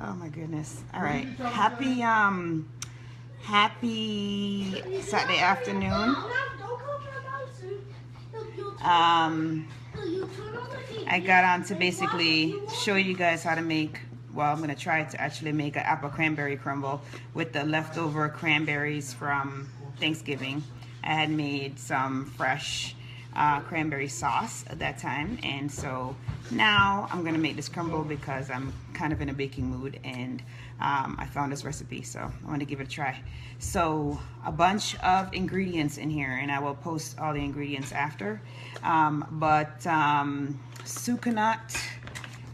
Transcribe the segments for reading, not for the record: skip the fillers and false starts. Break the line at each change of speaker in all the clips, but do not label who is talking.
Oh my goodness. All right. Happy Saturday afternoon. I got on to basically show you guys how to make, well, I'm going to try to actually make an apple cranberry crumble with the leftover cranberries from Thanksgiving. I had made some fresh cranberry sauce at that time, and so now I'm going to make this crumble because I'm kind of in a baking mood, and I found this recipe, so I want to give it a try. So a bunch of ingredients in here, and I will post all the ingredients after. Sucanat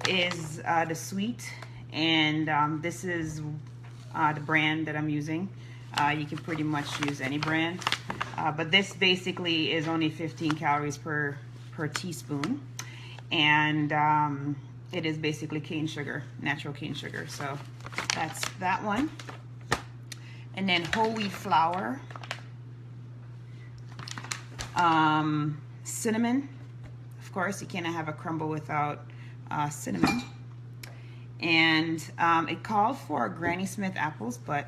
is the sweet, and this is the brand that I'm using. You can pretty much use any brand, but this basically is only 15 calories per teaspoon, and it is basically cane sugar, natural cane sugar. So that's that one. And then whole wheat flour, cinnamon. Of course, you cannot have a crumble without cinnamon. And it called for Granny Smith apples, but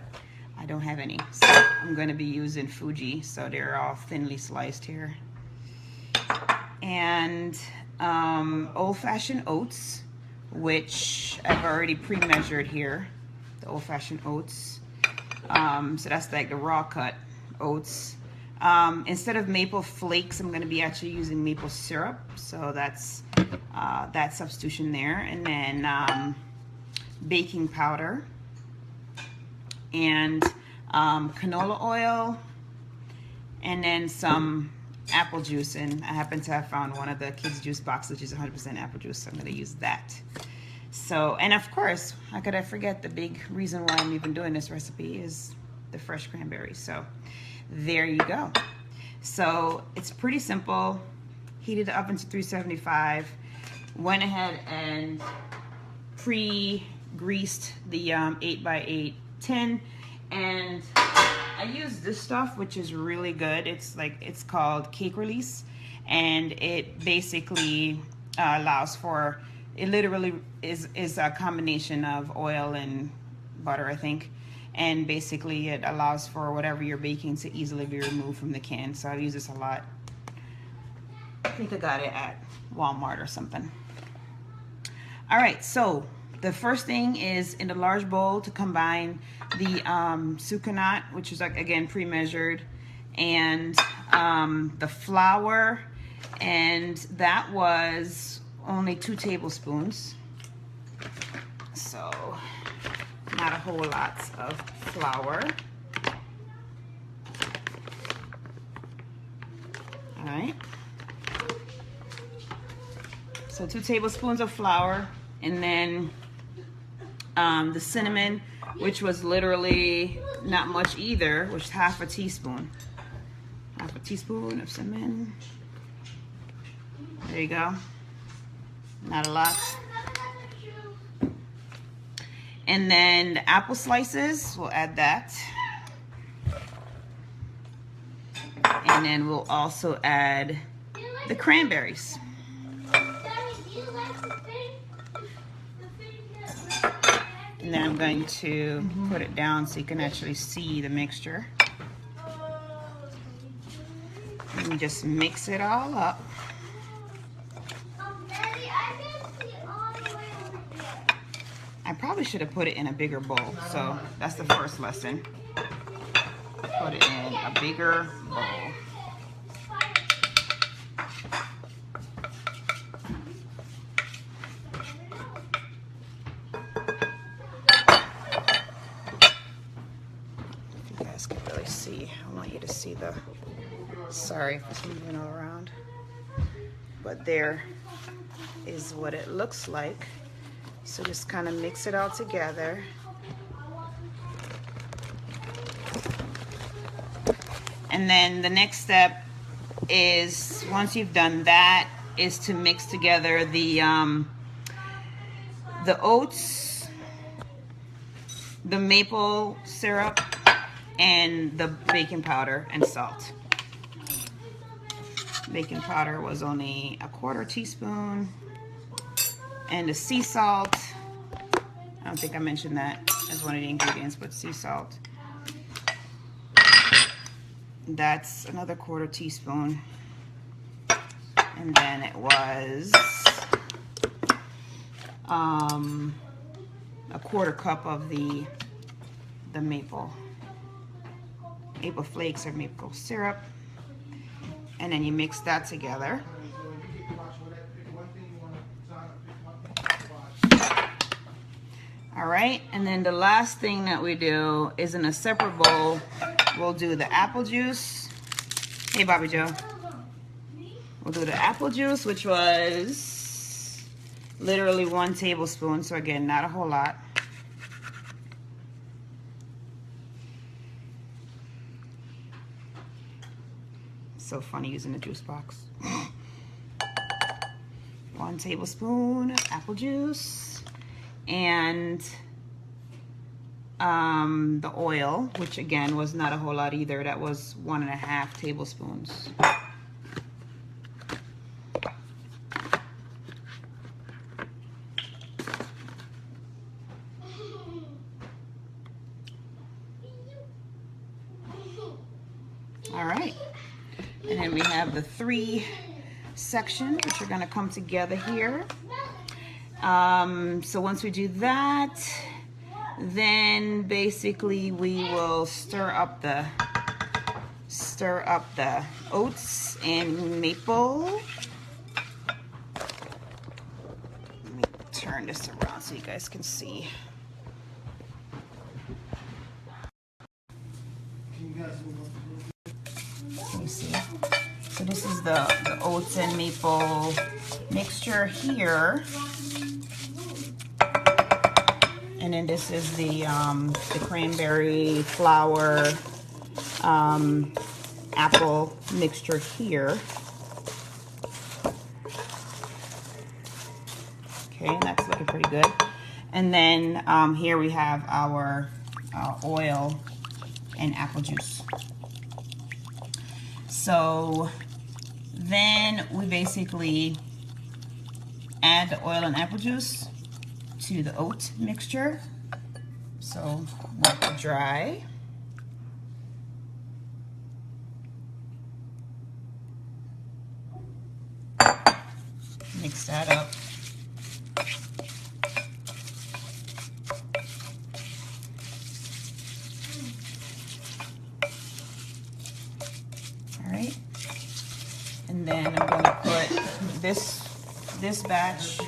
I don't have any, so I'm going to be using Fuji, so they're all thinly sliced here. And old-fashioned oats, which I've already pre-measured here, the old-fashioned oats. So that's like the raw cut oats. Instead of maple flakes, I'm going to be actually using maple syrup, so that's that substitution there. And then baking powder, and canola oil, and then some apple juice. And I happen to have found one of the kids' juice boxes, which is 100% apple juice, so I'm going to use that. So, and of course, how could I forget the big reason why I'm even doing this recipe is the fresh cranberries. So there you go. So it's pretty simple. Heated the oven to 375. Went ahead and pre-greased the 8x8 tin, and I use this stuff, which is really good. It's called cake release, and it basically allows for, it literally is a combination of oil and butter, I think, and basically it allows for whatever you're baking to easily be removed from the can. So I use this a lot. I think I got it at Walmart or something. All right, so the first thing is in the large bowl to combine the Sucanat, which is, like, again, pre-measured, and the flour, and that was only 2 tablespoons. So not a whole lot of flour. All right. So 2 tablespoons of flour, and then the cinnamon, which was literally not much either, which is half a teaspoon. Half a teaspoon of cinnamon. There you go. Not a lot. And then the apple slices, we'll add that. And then we'll also add the cranberries. And then I'm going to put it down so you can actually see the mixture. And just mix it all up. I probably should have put it in a bigger bowl, so that's the first lesson. Put it in a bigger bowl. If you guys can really see, I want you to see the, sorry if it's moving all around, but there is what it looks like. So just kind of mix it all together. And then the next step is, once you've done that, is to mix together the oats, the maple syrup, and the baking powder and salt. Baking powder was only 1/4 teaspoon. And the sea salt, don't think I mentioned that as one of the ingredients, but sea salt. That's another 1/4 teaspoon. And then it was a 1/4 cup of the maple flakes or maple syrup. And then you mix that together. All right, and then the last thing that we do is in a separate bowl, we'll do the apple juice. Hey, Bobby Joe. We'll do the apple juice, which was literally 1 tablespoon. So again, not a whole lot. So funny using the juice box. 1 tablespoon apple juice. And the oil, which again was not a whole lot either. That was 1.5 tablespoons. All right, and then we have the 3 sections, which are going to come together here. So once we do that, then basically we will stir up the oats and maple. Let me turn this around so you guys can see. Let me see. So this is the oats and maple mixture here. And then this is the cranberry flour apple mixture here. Okay, that's looking pretty good. And then here we have our oil and apple juice. So then we basically add the oil and apple juice to the oat mixture. So let it dry. Mix that up. All right. And then I'm going to put this batch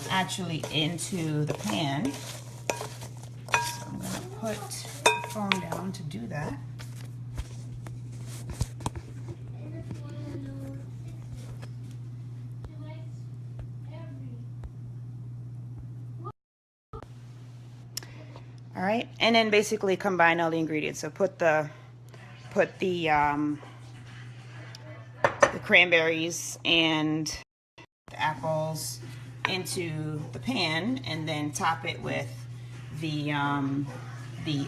actually into the pan. So I'm going to put the phone down to do that. All right, and then basically combine all the ingredients. So put the cranberries and the apples into the pan, and then top it with the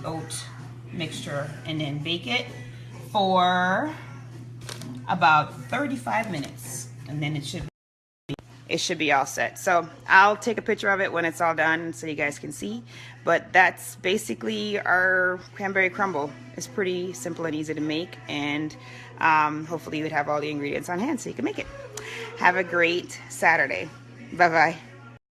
oat mixture, and then bake it for about 35 minutes, and then it should be all set. So I'll take a picture of it when it's all done so you guys can see. But that's basically our cranberry crumble. It's pretty simple and easy to make, and hopefully you would have all the ingredients on hand so you can make it. Have a great Saturday. Bye-bye.